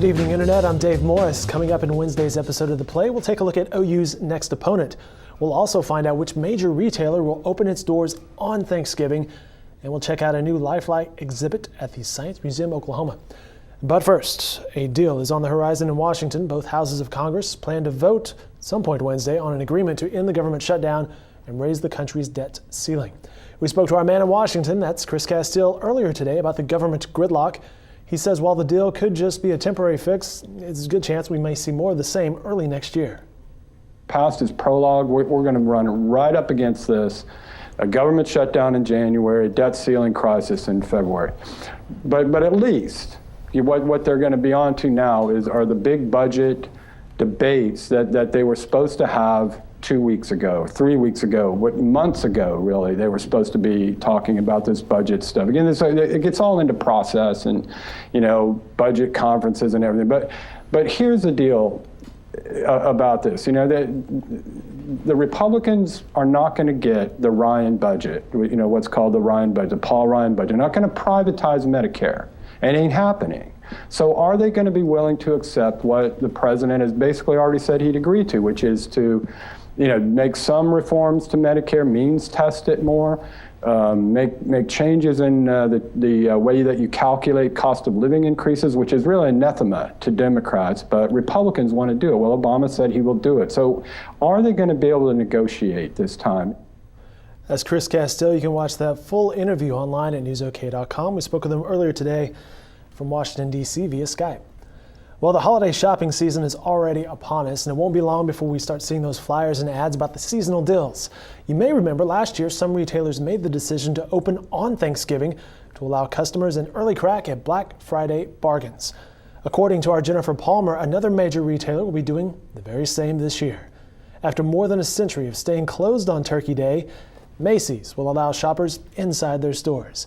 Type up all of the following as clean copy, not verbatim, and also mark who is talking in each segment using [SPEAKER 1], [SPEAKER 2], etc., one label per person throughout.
[SPEAKER 1] Good evening, Internet. I'm Dave Morris. Coming up in Wednesday's episode of The Play, we'll take a look at OU's next opponent. We'll also find out which major retailer will open its doors on Thanksgiving, and we'll check out a new lifelike exhibit at the Science Museum, Oklahoma. But first, a deal is on the horizon in Washington. Both houses of Congress plan to vote at some point Wednesday on an agreement to end the government shutdown and raise the country's debt ceiling. We spoke to our man in Washington, that's Chris Castile, earlier today about the government gridlock. He says while the deal could just be a temporary fix, it's a good chance we may see more of the same early next year.
[SPEAKER 2] Past is prologue. We're going to run right up against this. A government shutdown in January, debt ceiling crisis in February. But at least what they're going to be on to now are the big budget debates that they were supposed to have 2 weeks ago, 3 weeks ago, months ago, really. They were supposed to be talking about this budget stuff. Again, it gets all into process and, budget conferences and everything. But here's the deal about this. The Republicans are not going to get the Ryan budget, what's called the Ryan budget, the Paul Ryan budget. They're not going to privatize Medicare. It ain't happening. So are they going to be willing to accept what the president has basically already said he'd agree to, which is to make some reforms to Medicare, means test it more, make changes in the way that you calculate cost of living increases, which is really anathema to Democrats, but Republicans want to do it. Well, Obama said he will do it. So are they going to be able to negotiate this time?
[SPEAKER 1] That's Chris Castile. You can watch that full interview online at newsok.com. We spoke with him earlier today from Washington, D.C. via Skype. Well, the holiday shopping season is already upon us, and it won't be long before we start seeing those flyers and ads about the seasonal deals. You may remember last year some retailers made the decision to open on Thanksgiving to allow customers an early crack at Black Friday bargains. According to our Jennifer Palmer, another major retailer will be doing the very same this year. After more than a century of staying closed on Turkey Day, Macy's will allow shoppers inside their stores.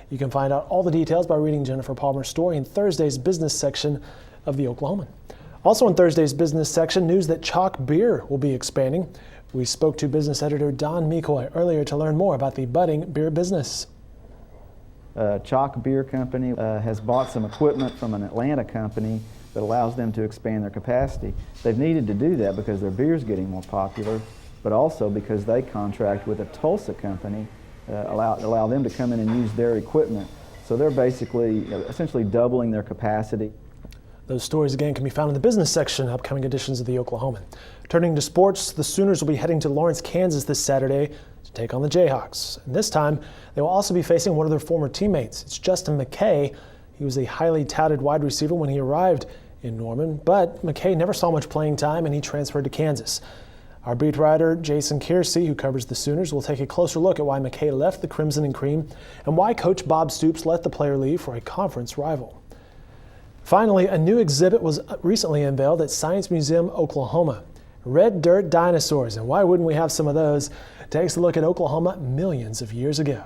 [SPEAKER 1] You can find out all the details by reading Jennifer Palmer's story in Thursday's business section of the Oklahoman. Also in Thursday's business section, news that Chalk Beer will be expanding. We spoke to business editor Don Mecoy earlier to learn more about the budding beer business.
[SPEAKER 3] Chalk Beer Company has bought some equipment from an Atlanta company that allows them to expand their capacity. They've needed to do that because their beer's getting more popular, but also because they contract with a Tulsa company, allow them to come in and use their equipment. So they're basically, essentially doubling their capacity.
[SPEAKER 1] Those stories again can be found in the business section, upcoming editions of the Oklahoman. Turning to sports, the Sooners will be heading to Lawrence, Kansas this Saturday to take on the Jayhawks. And this time, they will also be facing one of their former teammates. It's Justin McKay. He was a highly touted wide receiver when he arrived in Norman, but McKay never saw much playing time and he transferred to Kansas. Our beat writer, Jason Kersey, who covers the Sooners, will take a closer look at why McKay left the Crimson and Cream and why Coach Bob Stoops let the player leave for a conference rival. Finally, a new exhibit was recently unveiled at Science Museum, Oklahoma. Red Dirt Dinosaurs, and why wouldn't we have some of those, takes a look at Oklahoma millions of years ago.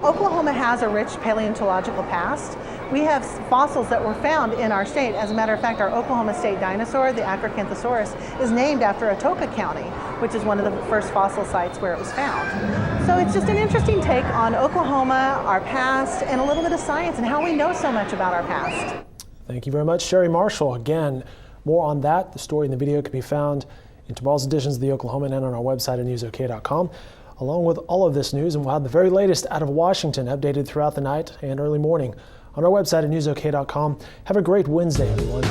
[SPEAKER 4] Oklahoma has a rich paleontological past. We have fossils that were found in our state. As a matter of fact, our Oklahoma state dinosaur, the Acrocanthosaurus, is named after Atoka County, which is one of the first fossil sites where it was found. So it's just an interesting take on Oklahoma, our past, and a little bit of science and how we know so much about our past.
[SPEAKER 1] Thank you very much, Sherry Marshall. Again, more on that. The story and the video can be found in tomorrow's editions of the Oklahoman and on our website at newsok.com. Along with all of this news, and we'll have the very latest out of Washington updated throughout the night and early morning on our website at newsok.com. Have a great Wednesday, everyone.